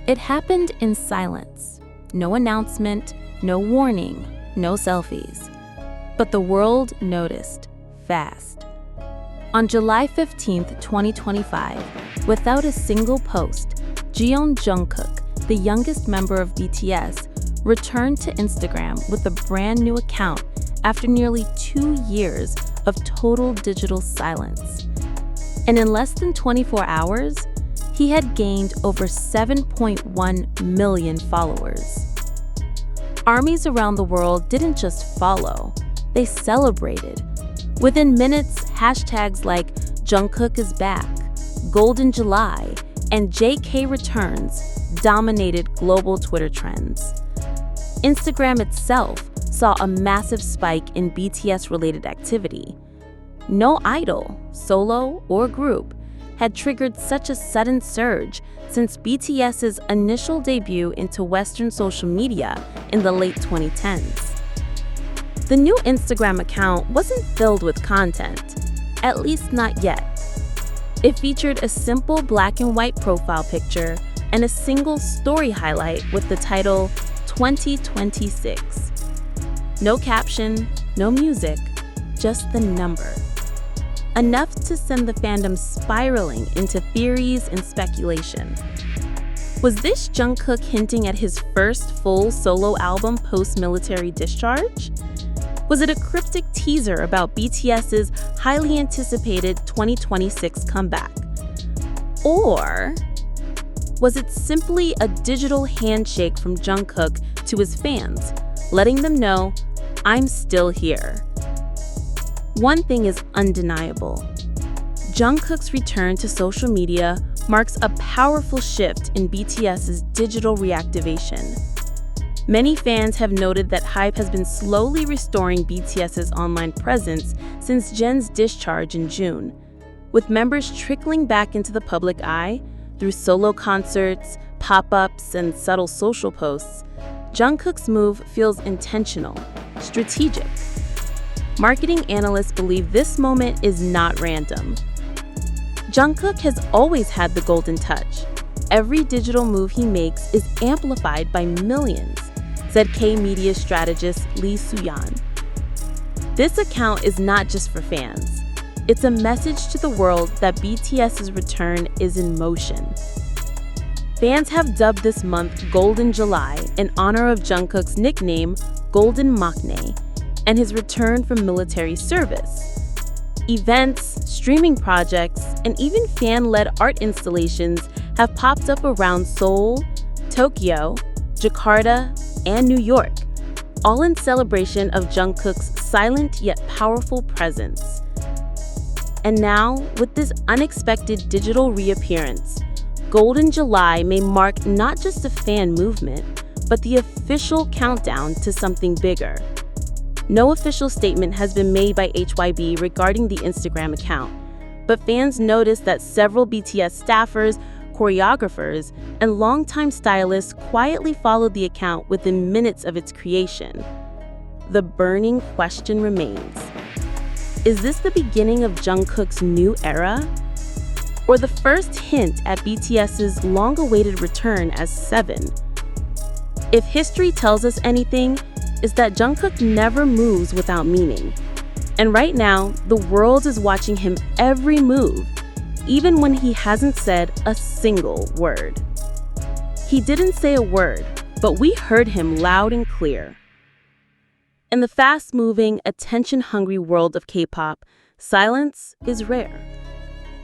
It happened in silence. No announcement, no warning, no selfies. But the world noticed fast. On July 15th, 2025, without a single post, Jungkook, the youngest member of BTS, returned to Instagram with a brand new account after nearly 2 years of total digital silence. And in less than 24 hours, he had gained over 7.1 million followers. Armies around the world didn't just follow, they celebrated. Within minutes, hashtags like Jungkook is back, Golden July, and JK returns dominated global Twitter trends. Instagram itself saw a massive spike in BTS-related activity. No idol, solo, or group had triggered such a sudden surge since BTS's initial debut into Western social media in the late 2010s. The new Instagram account wasn't filled with content, at least not yet. It featured a simple black and white profile picture and a single story highlight with the title 2026. No caption, no music, just the number. Enough to send the fandom spiraling into theories and speculation. Was this Jungkook hinting at his first full solo album post-military discharge? Was it a cryptic teaser about BTS's highly anticipated 2026 comeback? Or was it simply a digital handshake from Jungkook to his fans, letting them know, I'm still here? One thing is undeniable. Jungkook's return to social media marks a powerful shift in BTS's digital reactivation. Many fans have noted that HYBE has been slowly restoring BTS's online presence since Jen's discharge in June, with members trickling back into the public eye through solo concerts, pop-ups, and subtle social posts. Jungkook's move feels intentional, strategic. Marketing analysts believe this moment is not random. Jungkook has always had the golden touch. Every digital move he makes is amplified by millions, said K-media strategist Lee Soo-yeon. This account is not just for fans. It's a message to the world that BTS's return is in motion. Fans have dubbed this month Golden July in honor of Jungkook's nickname, Golden Maknae, and his return from military service. Events, streaming projects, and even fan-led art installations have popped up around Seoul, Tokyo, Jakarta, and New York, all in celebration of Jungkook's silent yet powerful presence. And now, with this unexpected digital reappearance, Golden July may mark not just a fan movement, but the official countdown to something bigger. No official statement has been made by HYB regarding the Instagram account, but fans noticed that several BTS staffers, choreographers, and longtime stylists quietly followed the account within minutes of its creation. The burning question remains: is this the beginning of Jungkook's new era? Or the first hint at BTS's long-awaited return as Seven? If history tells us anything, is that Jungkook never moves without meaning. And right now, the world is watching him every move, even when he hasn't said a single word. He didn't say a word, but we heard him loud and clear. In the fast-moving, attention-hungry world of K-pop, silence is rare.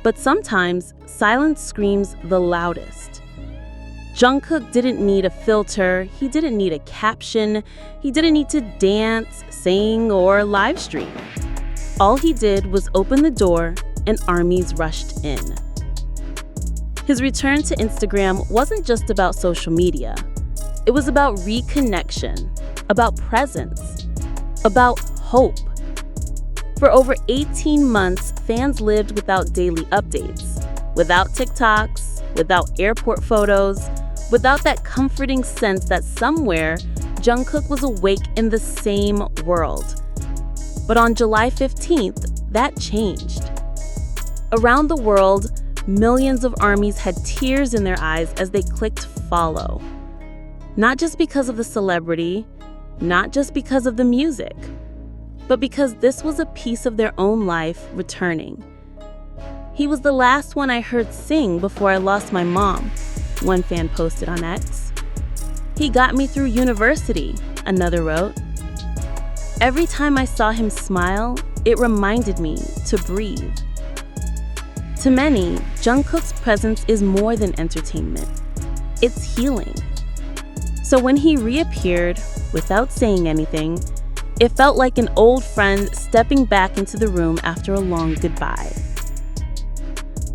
But sometimes, silence screams the loudest. Jungkook didn't need a filter, he didn't need a caption, he didn't need to dance, sing, or live stream. All he did was open the door and armies rushed in. His return to Instagram wasn't just about social media. It was about reconnection, about presence, about hope. For over 18 months, fans lived without daily updates, without TikToks, without airport photos, without that comforting sense that somewhere Jungkook was awake in the same world. But on July 15th, that changed. Around the world, millions of ARMYs had tears in their eyes as they clicked follow. Not just because of the celebrity, not just because of the music, but because this was a piece of their own life returning. "He was the last one I heard sing before I lost my mom," one fan posted on X. "He got me through university," another wrote. "Every time I saw him smile, it reminded me to breathe." To many, Jungkook's presence is more than entertainment. It's healing. So when he reappeared, without saying anything, it felt like an old friend stepping back into the room after a long goodbye.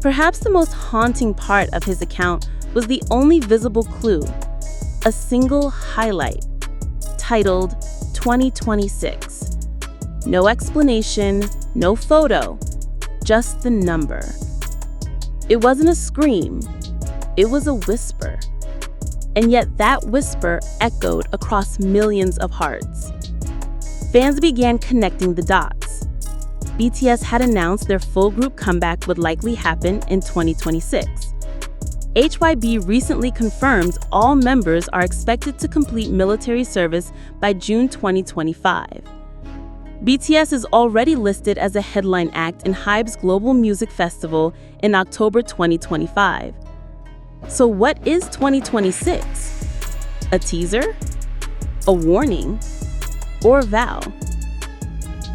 Perhaps the most haunting part of his account was the only visible clue, a single highlight, titled 2026. No explanation, no photo, just the number. It wasn't a scream, it was a whisper. And yet that whisper echoed across millions of hearts. Fans began connecting the dots. BTS had announced their full group comeback would likely happen in 2026. HYB recently confirmed all members are expected to complete military service by June 2025. BTS is already listed as a headline act in HYBE's Global Music Festival in October 2025. So what is 2026? A teaser? A warning? Or a vow?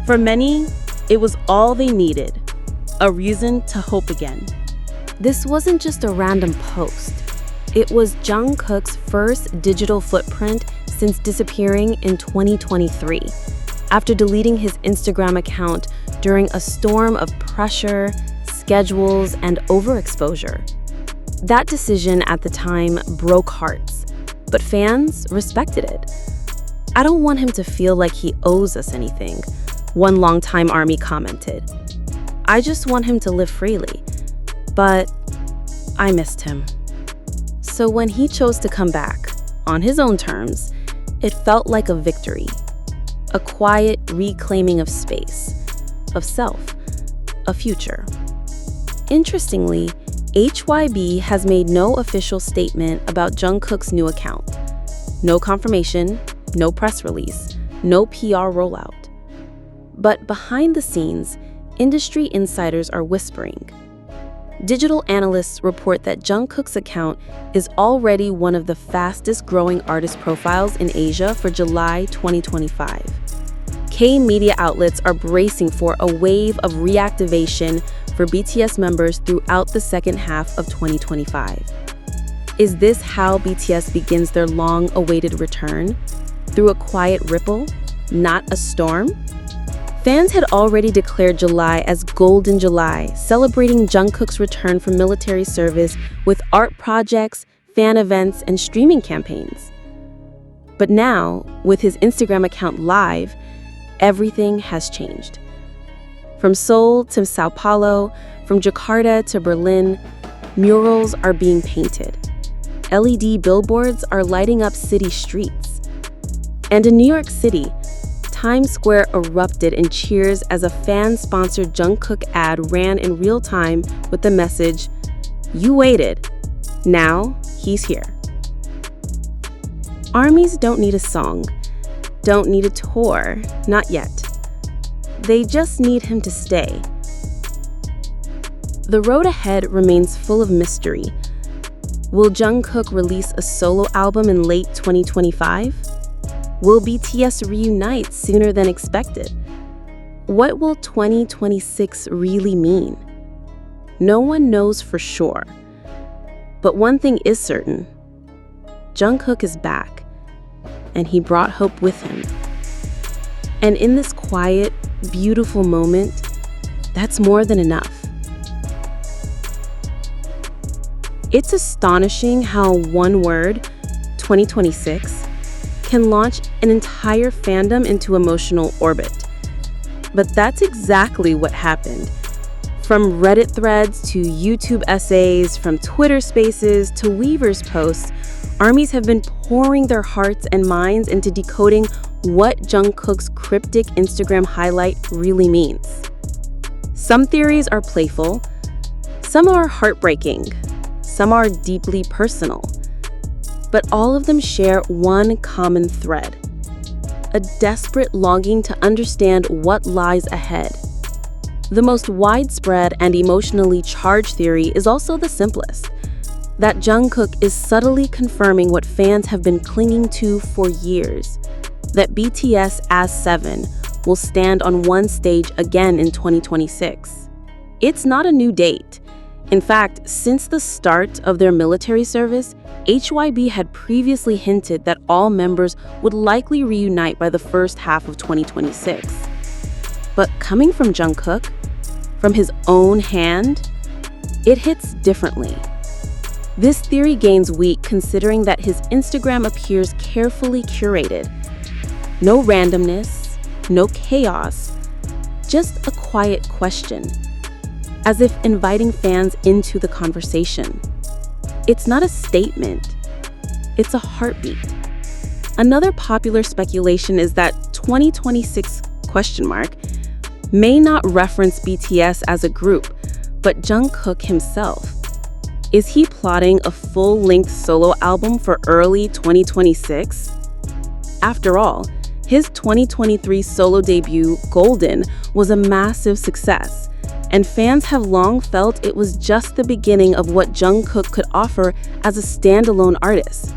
For many, it was all they needed, a reason to hope again. This wasn't just a random post. It was Jungkook's first digital footprint since disappearing in 2023, after deleting his Instagram account during a storm of pressure, schedules, and overexposure. That decision at the time broke hearts, but fans respected it. "I don't want him to feel like he owes us anything," one longtime ARMY commented. "I just want him to live freely." But I missed him. So when he chose to come back, on his own terms, it felt like a victory. A quiet reclaiming of space, of self, a future. Interestingly, HYB has made no official statement about Jungkook's new account. No confirmation, no press release, no PR rollout. But behind the scenes, industry insiders are whispering. Digital analysts report that Jungkook's account is already one of the fastest growing artist profiles in Asia for July 2025. K-media outlets are bracing for a wave of reactivation for BTS members throughout the second half of 2025. Is this how BTS begins their long-awaited return? Through a quiet ripple, not a storm? Fans had already declared July as Golden July, celebrating Jungkook's return from military service with art projects, fan events, and streaming campaigns. But now, with his Instagram account live, everything has changed. From Seoul to Sao Paulo, from Jakarta to Berlin, murals are being painted. LED billboards are lighting up city streets. And in New York City, Times Square erupted in cheers as a fan-sponsored Jungkook ad ran in real time with the message, "You waited. Now, he's here." ARMYs don't need a song, don't need a tour, not yet. They just need him to stay. The road ahead remains full of mystery. Will Jungkook release a solo album in late 2025? Will BTS reunite sooner than expected? What will 2026 really mean? No one knows for sure. But one thing is certain. Jungkook is back, and he brought hope with him. And in this quiet, beautiful moment, that's more than enough. It's astonishing how one word, 2026, can launch an entire fandom into emotional orbit. But that's exactly what happened. From Reddit threads to YouTube essays, from Twitter spaces to Weverse posts, ARMYs have been pouring their hearts and minds into decoding what Jungkook's cryptic Instagram highlight really means. Some theories are playful, Some are heartbreaking, some are deeply personal, but all of them share one common thread: a desperate longing to understand what lies ahead. The most widespread and emotionally charged theory is also the simplest: that Jungkook is subtly confirming what fans have been clinging to for years, that BTS as 7 will stand on one stage again in 2026. It's not a new date. In fact, since the start of their military service, HYB had previously hinted that all members would likely reunite by the first half of 2026. But coming from Jungkook, from his own hand, it hits differently. This theory gains weight considering that his Instagram appears carefully curated. No randomness, no chaos, just a quiet question, as if inviting fans into the conversation. It's not a statement, it's a heartbeat. Another popular speculation is that 2026 ? May not reference BTS as a group, but Jungkook himself. Is he plotting a full-length solo album for early 2026? After all, his 2023 solo debut, Golden, was a massive success, and fans have long felt it was just the beginning of what Jungkook could offer as a standalone artist.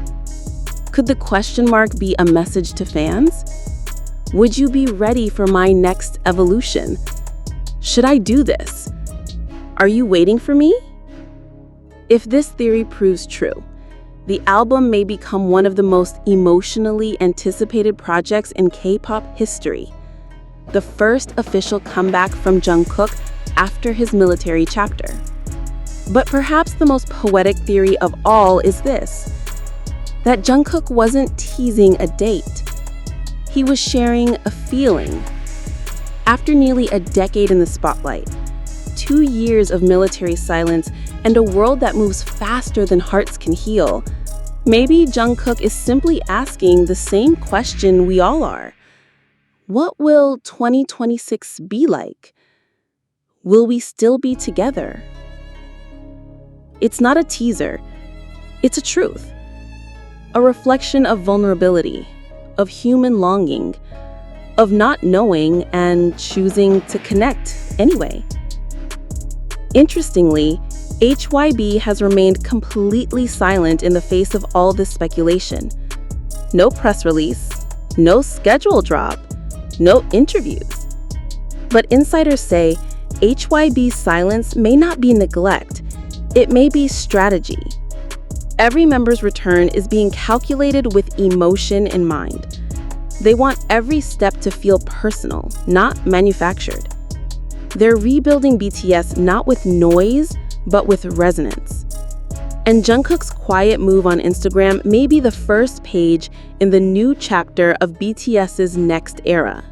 Could the question mark be a message to fans? Would you be ready for my next evolution? Should I do this? Are you waiting for me? If this theory proves true, the album may become one of the most emotionally anticipated projects in K-pop history. The first official comeback from Jungkook after his military chapter. But perhaps the most poetic theory of all is this: that Jungkook wasn't teasing a date. He was sharing a feeling. After nearly a decade in the spotlight, 2 years of military silence, and a world that moves faster than hearts can heal, maybe Jungkook is simply asking the same question we all are. What will 2026 be like? Will we still be together? It's not a teaser, it's a truth. A reflection of vulnerability, of human longing, of not knowing and choosing to connect anyway. Interestingly, HYB has remained completely silent in the face of all this speculation. No press release, no schedule drop, no interviews. But insiders say HYB's silence may not be neglect, it may be strategy. Every member's return is being calculated with emotion in mind. They want every step to feel personal, not manufactured. They're rebuilding BTS not with noise, but with resonance. And Jungkook's quiet move on Instagram may be the first page in the new chapter of BTS's next era.